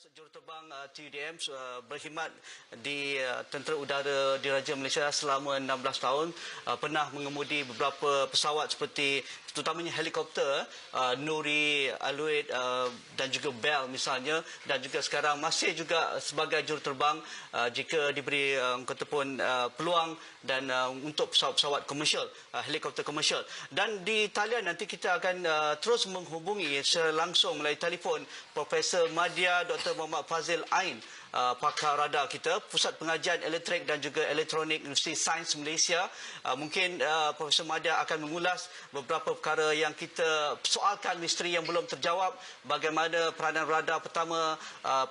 Bekas juruterbang TUDM berkhidmat di Tentera Udara Diraja Malaysia selama 16 tahun, pernah mengemudi beberapa pesawat seperti terutamanya helikopter Nuri, Aluid dan juga Bell misalnya, dan juga sekarang masih juga sebagai juruterbang jika diberi peluang dan untuk pesawat-pesawat komersial, helikopter komersial. Dan di talian nanti kita akan terus menghubungi langsung melalui telefon Profesor Madya Dr. Muhammad Fazil Ain, pakar radar kita, Pusat Pengajian Elektrik dan juga Elektronik Universiti Sains Malaysia. Mungkin Profesor Madya akan mengulas beberapa perkara yang kita soalkan, misteri yang belum terjawab, bagaimana peranan radar pertama,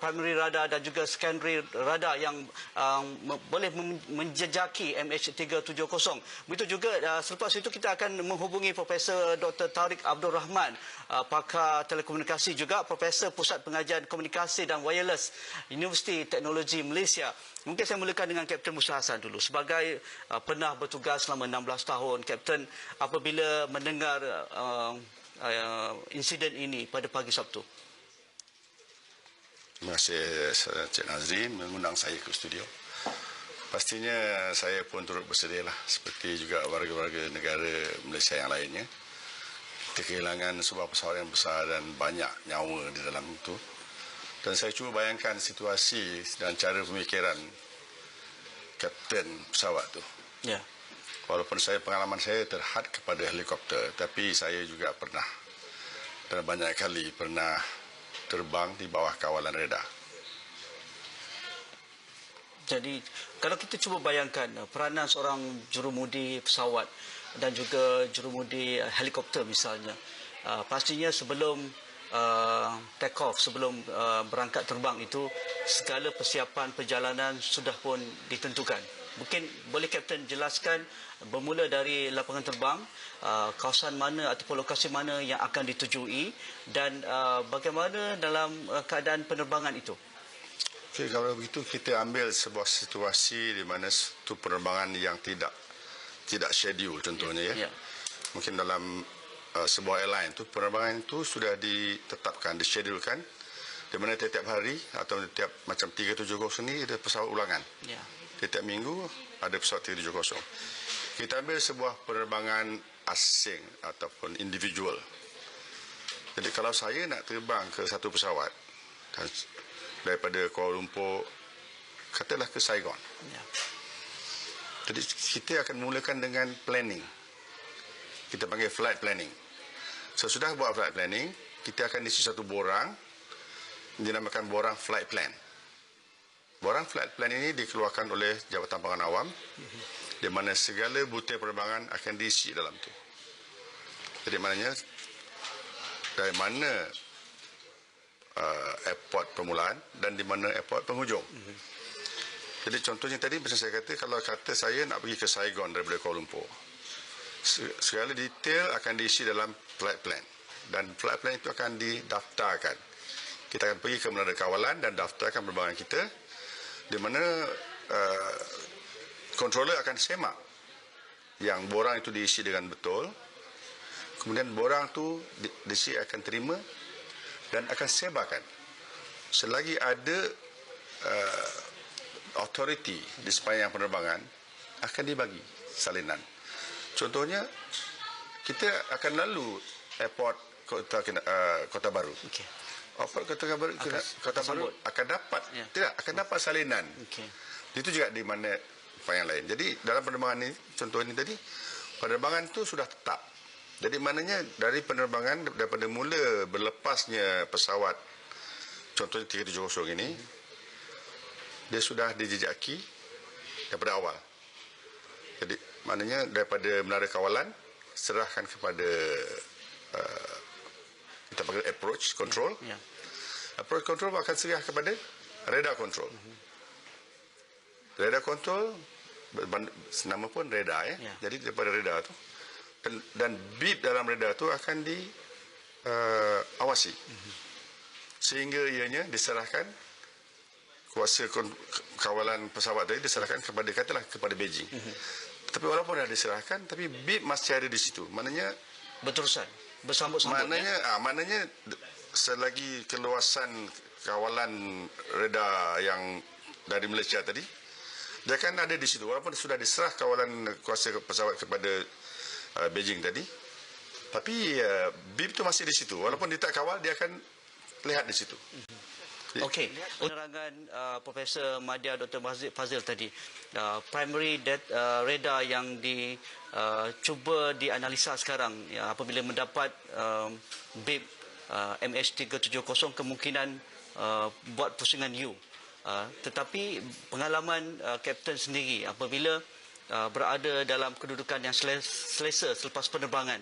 primary radar dan juga secondary radar yang boleh menjejaki MH370. Begitu juga selepas itu kita akan menghubungi Profesor Dr. Tariq Abdul Rahman, pakar telekomunikasi juga, Profesor Pusat Pengajian Komunikasi dan Wireless Universiti Teknologi Malaysia. Mungkin saya mulakan dengan Kapten Musa Hassan dulu. Sebagai pernah bertugas selama 16 tahun, Kapten, apabila mendengar insiden ini pada pagi Sabtu. Terima kasih Cik Nazrin mengundang saya ke studio. Pastinya saya pun turut bersedih lah, seperti juga warga-warga negara Malaysia yang lainnya. Kita kehilangan sebuah pesawat yang besar dan banyak nyawa di dalam itu. Dan saya cuba bayangkan situasi dan cara pemikiran kapten pesawat itu. Ya. Walaupun pengalaman saya terhad kepada helikopter, tapi saya juga pernah dan banyak kali pernah terbang di bawah kawalan radar. Jadi, kalau kita cuba bayangkan peranan seorang jurumudi pesawat dan juga jurumudi helikopter misalnya, pastinya sebelum take off, sebelum berangkat terbang itu, segala persiapan perjalanan sudah pun ditentukan. Mungkin boleh Kapten jelaskan bermula dari lapangan terbang, kawasan mana ataupun lokasi mana yang akan ditujui dan bagaimana dalam keadaan penerbangan itu? Okay, kalau begitu kita ambil sebuah situasi di mana itu penerbangan yang tidak schedule contohnya ya. Mungkin dalam sebuah airline itu penerbangan itu sudah ditetapkan, dischedulekan, di mana setiap hari atau setiap macam 370 ini ada pesawat ulangan. Setiap minggu ada pesawat 370. Kita ambil sebuah penerbangan asing ataupun individual. Jadi kalau saya nak terbang ke satu pesawat daripada Kuala Lumpur, katalah ke Saigon. Jadi kita akan mulakan dengan planning. Kita panggil flight planning. Sesudah buat flight planning, kita akan isi satu borang, dinamakan borang flight plan. Borang flight plan ini dikeluarkan oleh Jabatan Penerbangan Awam, di mana segala butir penerbangan akan diisi dalam itu. Jadi maknanya dari mana airport permulaan dan di mana airport penghujung. Jadi contohnya tadi macam saya kata, kalau kata saya nak pergi ke Saigon daripada Kuala Lumpur, segala detail akan diisi dalam flight plan, dan flight plan itu akan didaftarkan. Kita akan pergi ke menara kawalan dan daftarkan penerbangan kita, di mana controller akan semak yang borang itu diisi dengan betul. Kemudian borang itu diisi akan terima dan akan sebarkan. Selagi ada authority di sepanjang penerbangan, akan dibagi salinan. Contohnya, kita akan lalu airport Kota Baru. Airport Kota Baru akan dapat akan dapat salinan. Itu juga di mana yang lain. Jadi dalam penerbangan ini, contoh ini tadi, penerbangan itu sudah tetap. Jadi maknanya dari penerbangan daripada mula berlepasnya pesawat, contohnya 370 ini, dia sudah dijejaki daripada awal. Jadi maknanya daripada menara kawalan, serahkan kepada kita panggil approach control. Approach control akan serah kepada radar control. Radar control, nama pun radar ya. Jadi daripada radar itu, dan beep dalam radar itu akan diawasi. Sehingga ianya diserahkan, kuasa kawalan pesawat tadi diserahkan kepada Beijing. Tapi walaupun dah diserahkan, tapi beep masih ada di situ. Maknanya berterusan, bersambut-sambut. Maknanya selagi keluasan kawalan radar yang dari Malaysia tadi, dia kan ada di situ. Walaupun sudah diserah kawalan kuasa pesawat kepada Beijing tadi, tapi bib itu masih di situ. Walaupun dia tak kawal, dia akan lihat di situ. Okey, penerangan Profesor Madya Dr. Fazil tadi, primary radar yang cuba dianalisa sekarang, ya, apabila mendapat bib MH370 kemungkinan buat pusingan U. Tetapi pengalaman Kapten sendiri apabila berada dalam kedudukan yang selesa selepas penerbangan,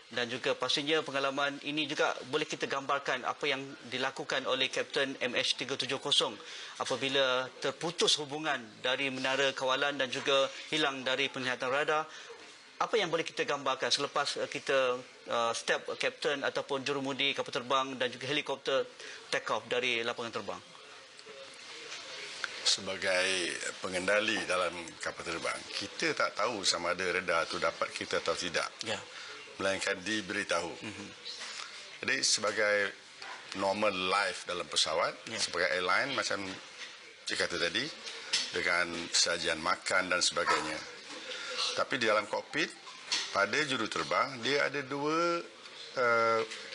dan juga pastinya pengalaman ini juga boleh kita gambarkan apa yang dilakukan oleh Kapten MH370 apabila terputus hubungan dari menara kawalan dan juga hilang dari penglihatan radar. Apa yang boleh kita gambarkan selepas kita step Kapten ataupun jurumudi kapal terbang dan juga helikopter take off dari lapangan terbang? Sebagai pengendali dalam kapal terbang, kita tak tahu sama ada radar itu dapat kita atau tidak. Ya. Melainkan diberitahu. Jadi sebagai normal life dalam pesawat, sebagai airline macam cik kata tadi, dengan sajian makan dan sebagainya. Tapi di dalam kokpit, pada juruterbang, dia ada dua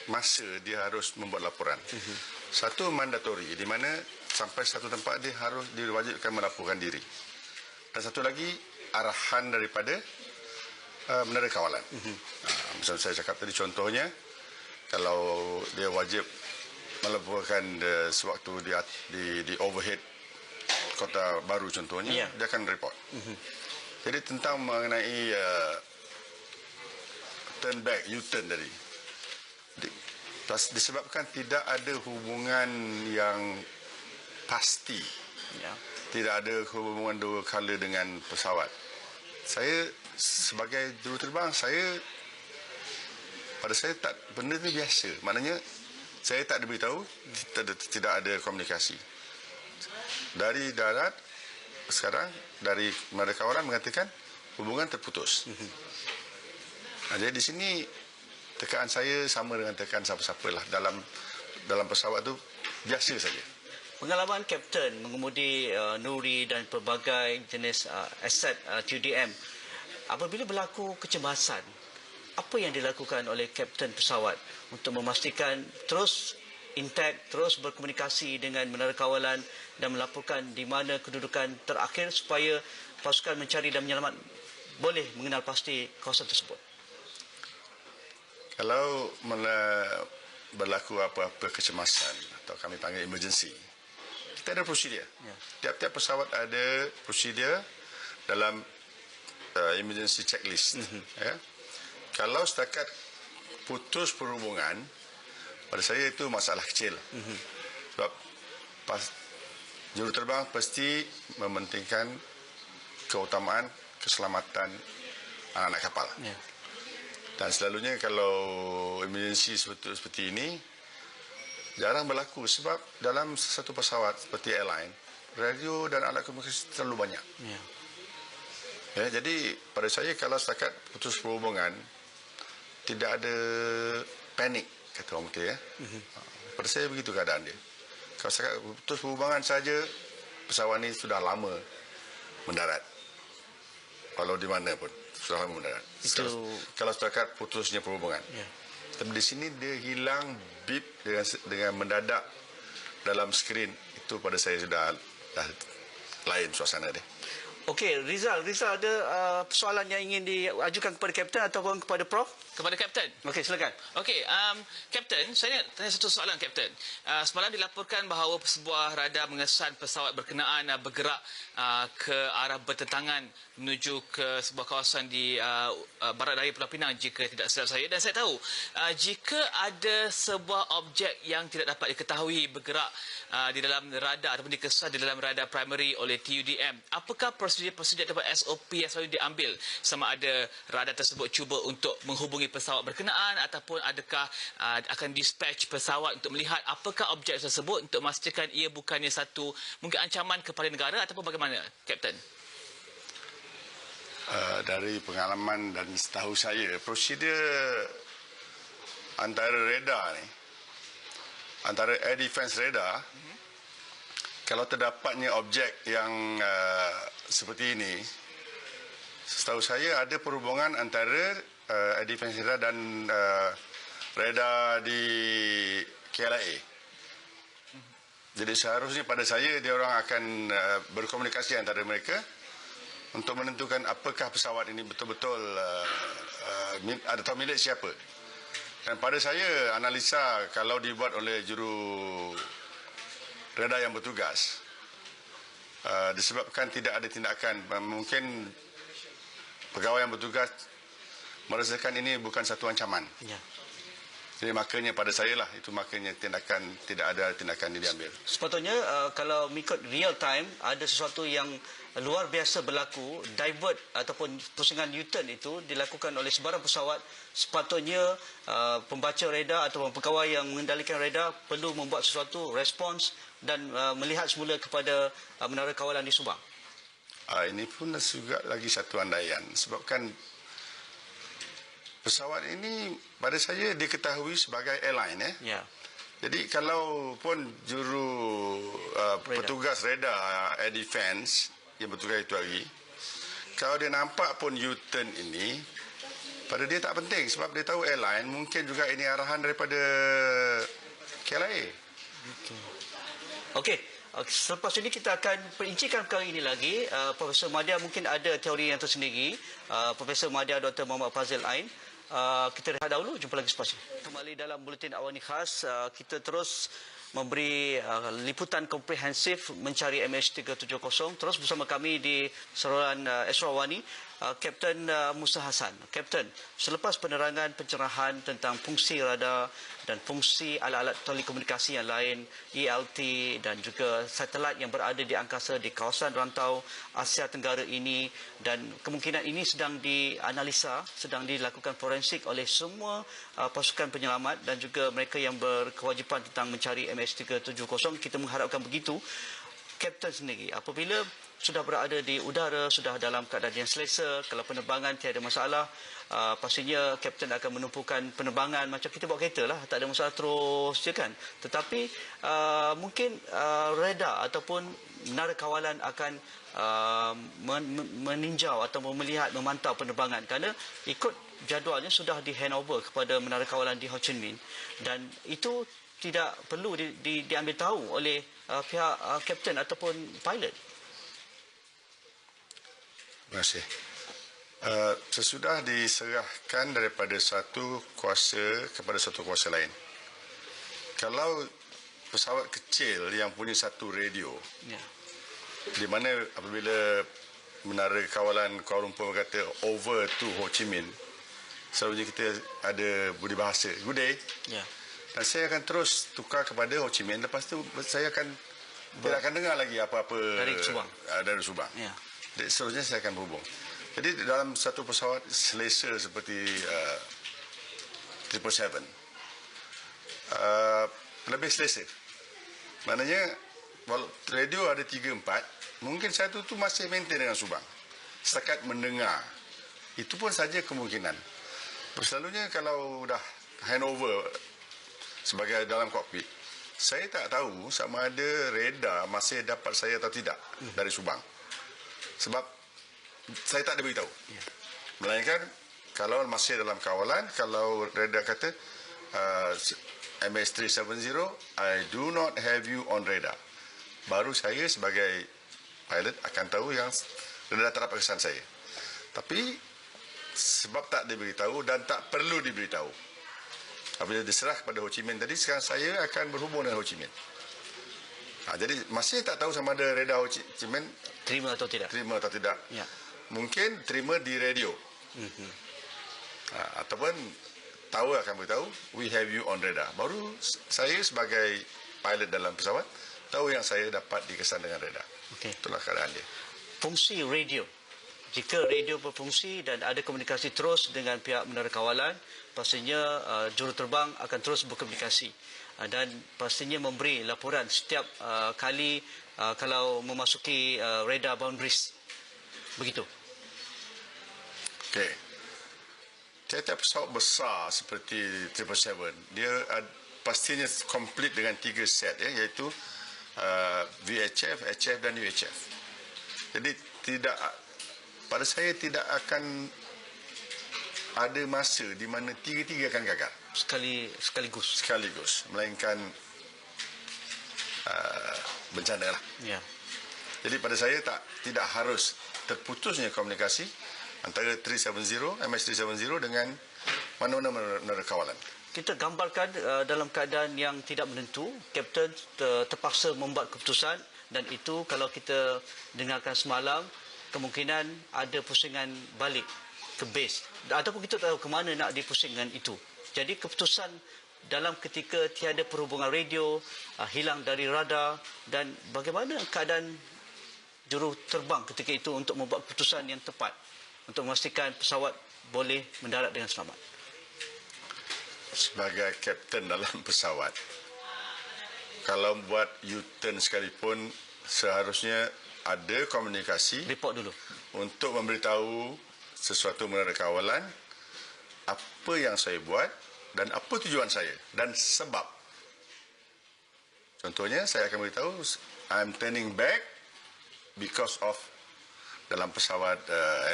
masa dia harus membuat laporan. Satu mandatori, di mana sampai satu tempat dia harus diwajibkan melaporkan diri. Dan satu lagi arahan daripada menara kawalan. Misalnya saya cakap tadi contohnya, kalau dia wajib melaporkan sewaktu di overhead Kota Baru contohnya, dia akan report. Jadi tentang mengenai turn back, U-turn tadi, disebabkan tidak ada hubungan yang pasti, tidak ada hubungan dua kala dengan pesawat. Saya sebagai juruterbang, pada saya tak, benda ni biasa. Maknanya saya tak diberitahu, tidak ada komunikasi. Dari darat sekarang, dari menara kawalan mengatakan hubungan terputus. Jadi di sini tekaan saya sama dengan tekaan siapa-siapa lah dalam pesawat tu, biasa saja. Pengalaman Kapten mengemudi Nuri dan pelbagai jenis aset TUDM, apabila berlaku kecemasan, apa yang dilakukan oleh Kapten pesawat untuk memastikan terus intact, terus berkomunikasi dengan menara kawalan dan melaporkan di mana kedudukan terakhir supaya pasukan mencari dan menyelamat boleh mengenal pasti kawasan tersebut? Kalau berlaku apa-apa kecemasan atau kami panggil emergency, kita ada prosedur. Tiap-tiap pesawat ada prosedur dalam emergency checklist. Ya. Kalau setakat putus perhubungan, pada saya itu masalah kecil. Sebab juruterbang pasti mementingkan keutamaan keselamatan anak-anak kapal. Dan selalunya kalau emergency seperti ini jarang berlaku sebab dalam satu pesawat seperti airline, radio dan alat komunikasi terlalu banyak. Ya, jadi pada saya kalau setakat putus perhubungan, tidak ada panik, kata orang Mekah. Pada saya begitu keadaan dia. Kalau setakat putus perhubungan saja, pesawat ini sudah lama mendarat. Kalau di mana pun sudah lama mendarat. Kalau setakat putusnya perhubungan. Tapi di sini dia hilang bip dengan mendadak dalam skrin. Itu pada saya sudah lain suasana dia. Okey, Rizal ada soalan yang ingin diajukan kepada Kapten ataupun kepada Prof? Kepada Kapten. Okey, silakan. Okey, Kapten, saya tanya satu soalan, Kapten. Semalam dilaporkan bahawa sebuah radar mengesan pesawat berkenaan bergerak ke arah bertentangan menuju ke sebuah kawasan di barat daya Pulau Pinang jika tidak silap saya. Dan saya tahu jika ada sebuah objek yang tidak dapat diketahui bergerak di dalam radar ataupun dikesan di dalam radar primary oleh TUDM, apakah prosedur-prosedur ataupun SOP yang selalu diambil sama ada radar tersebut cuba untuk menghubungi pesawat berkenaan ataupun adakah akan dispatch pesawat untuk melihat apakah objek tersebut untuk memastikan ia bukannya satu mungkin ancaman kepada negara ataupun bagaimana, Kapten? Dari pengalaman dan setahu saya, prosedur antara radar ni, antara air defense radar kalau terdapatnya objek yang seperti ini, setahu saya ada perhubungan antara defense radar dan radar di KLIA. Jadi seharusnya pada saya dia orang akan berkomunikasi antara mereka untuk menentukan apakah pesawat ini betul-betul atau milik siapa. Dan pada saya analisa kalau dibuat oleh juru radar yang bertugas, disebabkan tidak ada tindakan, mungkin pegawai yang bertugas merasakan ini bukan satu ancaman. Ya. Jadi makanya pada saya lah, itu makanya tindakan, tidak ada tindakan ini diambil. Sepatutnya kalau mengikut real time, ada sesuatu yang luar biasa berlaku, divert ataupun pusingan U-turn itu dilakukan oleh sebarang pesawat, sepatutnya pembaca radar atau pegawai yang mengendalikan radar perlu membuat sesuatu respons dan melihat semula kepada menara kawalan di Subang. Ini pun juga lagi satu andaian, sebabkan pesawat ini pada saya diketahui sebagai airline. Ya. Jadi kalau pun juru petugas radar air defense yang bertugas itu hari, kalau dia nampak pun U-turn ini, pada dia tak penting sebab dia tahu airline, mungkin juga ini arahan daripada KLIA. Okey. Selepas ini kita akan perincikan perkara ini lagi. Profesor Madya mungkin ada teori yang tersendiri. Profesor Madya Dr. Muhammad Fazil Ain. Kita rehat dahulu, jumpa lagi selepas ini. Kembali dalam buletin awal ni khas, kita terus memberi liputan komprehensif mencari MH370. Terus bersama kami di saluran Esrawani, Kapten Musa Hassan. Kapten, selepas penerangan pencerahan tentang fungsi radar dan fungsi alat-alat telekomunikasi yang lain, ELT dan juga satelit yang berada di angkasa di kawasan rantau Asia Tenggara ini, dan kemungkinan ini sedang dianalisa, sedang dilakukan forensik oleh semua pasukan penyelamat dan juga mereka yang berkewajipan tentang mencari MH370. Kita mengharapkan begitu. Kapten sendiri, apabila sudah berada di udara, sudah dalam keadaan yang selesa, kalau penerbangan tiada masalah, pastinya Kapten akan menumpukan penerbangan macam kita bawa kereta lah, tak ada masalah, terus je kan. Tetapi mungkin radar ataupun menara kawalan akan meninjau atau melihat, memantau penerbangan, kerana ikut jadualnya sudah di handover kepada menara kawalan di Ho Chi Minh, dan itu tidak perlu diambil tahu oleh pihak kapten ataupun pilot. Terima kasih. Sesudah diserahkan daripada satu kuasa kepada satu kuasa lain. Kalau pesawat kecil yang punya satu radio, Ya. di mana apabila menara kawalan Kuala Lumpur kata over to Ho Chi Minh, selalunya kita ada budi bahasa, good day. Ya. Dan saya akan terus tukar kepada Ho Chi Minh. Lepas tu saya akan tidak akan dengar lagi apa-apa Dari Subang. Dari Subang. Ya. Jadi seterusnya saya akan berhubung. Jadi dalam satu pesawat selesa seperti 777, lebih selesa. Maknanya radio ada 3-4, mungkin satu tu masih maintain dengan Subang. Setakat mendengar. Itu pun saja kemungkinan. Selalunya kalau dah handover sebagai dalam kokpit, saya tak tahu sama ada radar masih dapat saya atau tidak dari Subang. Sebab saya tak ada beritahu. Melainkan kalau masih dalam kawalan, kalau radar kata MH370, I do not have you on radar, baru saya sebagai pilot akan tahu yang radar tak dapat kesan saya. Tapi sebab tak diberitahu dan tak perlu diberitahu, apabila diserah kepada Ho Chi Minh tadi, sekarang saya akan berhubung dengan Ho Chi Minh. Jadi masih tak tahu sama ada radar Ho Chi Minh Terima atau tidak? terima atau tidak. Ya. Mungkin terima di radio. Ataupun tahu akan beritahu, we have you on radar. Baru saya sebagai pilot dalam pesawat tahu yang saya dapat dikesan dengan radar. Okey. Itulah keadaan dia. Fungsi radio. Jika radio berfungsi dan ada komunikasi terus dengan pihak menara kawalan, pastinya juruterbang akan terus berkomunikasi dan pastinya memberi laporan setiap kali kalau memasuki radar boundaries. Begitu. Okey. Tiap-tiap pesawat besar seperti 777, dia pastinya komplit dengan 3 set, iaitu VHF, HF dan UHF. Jadi pada saya tidak akan ada masa di mana tiga-tiga akan gagal sekaligus, melainkan bencana lah. Ya. Jadi pada saya tidak harus terputusnya komunikasi antara 370, MH370 dengan mana-mana menara kawalan. Kita gambarkan dalam keadaan yang tidak menentu, Kapten terpaksa membuat keputusan, dan itu kalau kita dengarkan semalam, kemungkinan ada pusingan balik ke base. Ataupun kita tahu ke mana nak dipusingkan itu. Jadi keputusan dalam ketika tiada perhubungan radio, hilang dari radar, dan bagaimana keadaan juru terbang ketika itu untuk membuat keputusan yang tepat untuk memastikan pesawat boleh mendarat dengan selamat. Sebagai kapten dalam pesawat, kalau buat U-turn sekalipun, seharusnya ada komunikasi Report dulu untuk memberitahu sesuatu mengenai kawalan, apa yang saya buat dan apa tujuan saya dan sebab. Contohnya, saya akan beritahu I'm turning back because of dalam pesawat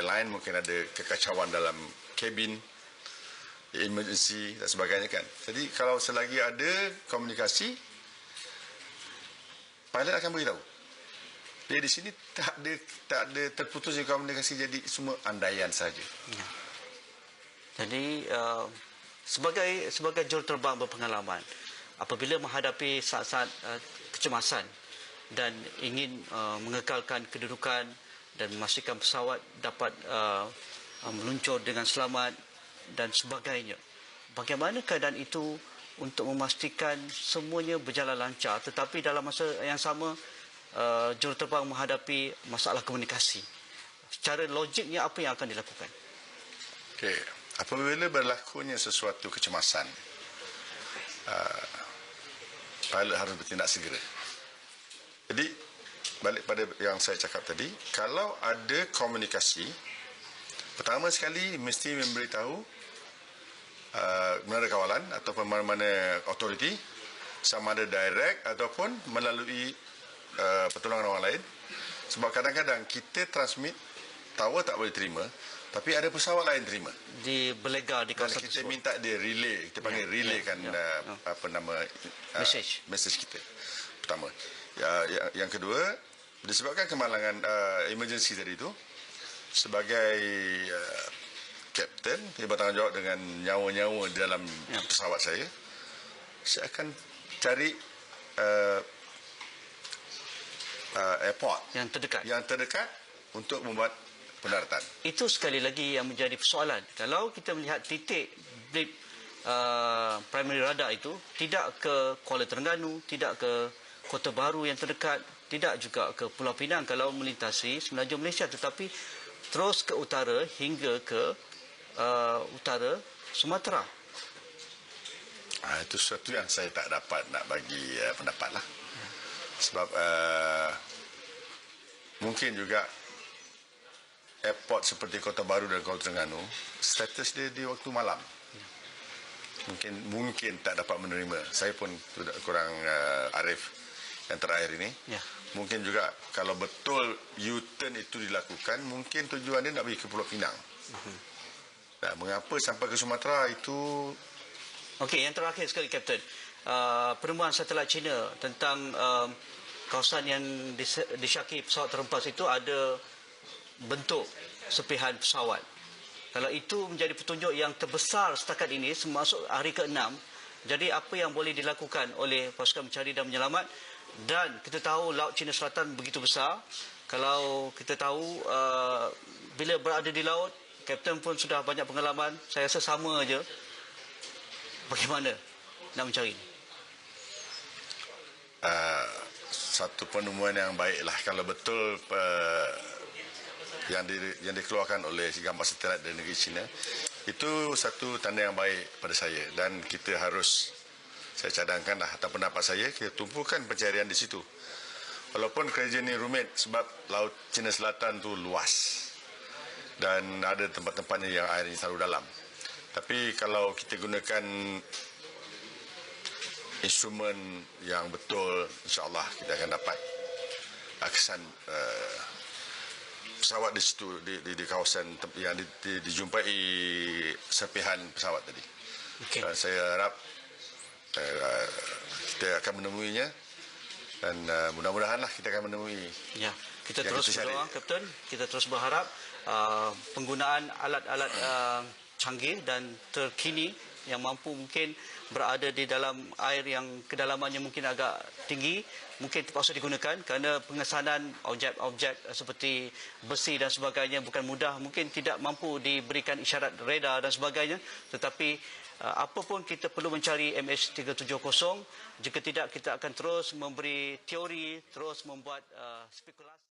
airline mungkin ada kekacauan dalam kabin, emergency dan sebagainya kan. Jadi kalau selagi ada komunikasi, pilot akan beritahu. Jadi di sini tak ada terputusnya komunikasi, jadi semua andaian saja. Ya. Jadi sebagai juruterbang berpengalaman, apabila menghadapi saat-saat kecemasan dan ingin mengekalkan kedudukan dan memastikan pesawat dapat meluncur dengan selamat dan sebagainya, bagaimana keadaan itu untuk memastikan semuanya berjalan lancar, tetapi dalam masa yang sama juruterbang menghadapi masalah komunikasi. Secara logiknya apa yang akan dilakukan? Okey, apabila berlakunya sesuatu kecemasan, pilot harus bertindak segera. Jadi balik pada yang saya cakap tadi, kalau ada komunikasi, pertama sekali mesti memberitahu menara kawalan ataupun mana-mana authority, sama ada direct ataupun melalui pertolongan orang lain. Sebab kadang-kadang kita transmit, tower tak boleh terima, tapi ada pesawat lain terima. Di belega di kawasan kita tersebut. minta dia relay, kita panggil relay kan apa nama message kita. Pertama. Yang kedua, disebabkan kemalangan emergency tadi itu, sebagai kapten yang bertanggungjawab dengan nyawa-nyawa di dalam pesawat saya akan cari airport yang terdekat untuk membuat pendaratan. Itu sekali lagi yang menjadi persoalan. Kalau kita melihat titik blip primary radar itu tidak ke Kuala Terengganu, tidak ke Kota Baru yang terdekat, tidak juga ke Pulau Pinang kalau melintasi Semenanjung Malaysia, tetapi terus ke utara hingga ke utara Sumatera. Itu sesuatu yang saya tak dapat nak bagi pendapat lah. Sebab mungkin juga airport seperti Kota Baru dan Kuala Terengganu, status dia di waktu malam. Mungkin tak dapat menerima. Saya pun kurang arif yang terakhir ini. Ya. Mungkin juga kalau betul U-turn itu dilakukan, mungkin tujuan dia nak pergi ke Pulau Pinang. Dan mengapa sampai ke Sumatera itu? Okey, yang terakhir sekali, Kapten. Penemuan satelit China tentang kawasan yang disyaki pesawat terhempas itu ada bentuk serpihan pesawat. Kalau itu menjadi petunjuk yang terbesar setakat ini, termasuk hari ke-6, jadi apa yang boleh dilakukan oleh pasukan mencari dan menyelamat? Dan kita tahu Laut Cina Selatan begitu besar. Kalau kita tahu bila berada di laut, Kapten pun sudah banyak pengalaman, saya rasa sama aja. Bagaimana nak mencari? Satu penemuan yang baiklah kalau betul yang dikeluarkan oleh gambar satelit dari negeri China, itu satu tanda yang baik pada saya, dan kita harus, saya cadangkanlah atas pendapat saya, kita tumpukan pencarian di situ. Walaupun kerja ini rumit sebab Laut Cina Selatan tu luas dan ada tempat-tempatnya yang airnya selalu dalam. Tapi kalau kita gunakan instrumen yang betul, insya-Allah kita akan dapat kesan pesawat di situ di kawasan yang dijumpai serpihan pesawat tadi. Okey. Saya harap kita akan menemuinya dan mudah-mudahanlah kita akan menemui. Ya, kita yang terus kita cari. berdoa, Kapten. Kita terus berharap penggunaan alat-alat canggih dan terkini yang mampu mungkin berada di dalam air yang kedalamannya mungkin agak tinggi, mungkin terpaksa digunakan kerana pengesanan objek-objek seperti besi dan sebagainya bukan mudah, mungkin tidak mampu diberikan isyarat radar dan sebagainya, tetapi apa pun kita perlu mencari MH370. Jika tidak, kita akan terus memberi teori, terus membuat spekulasi.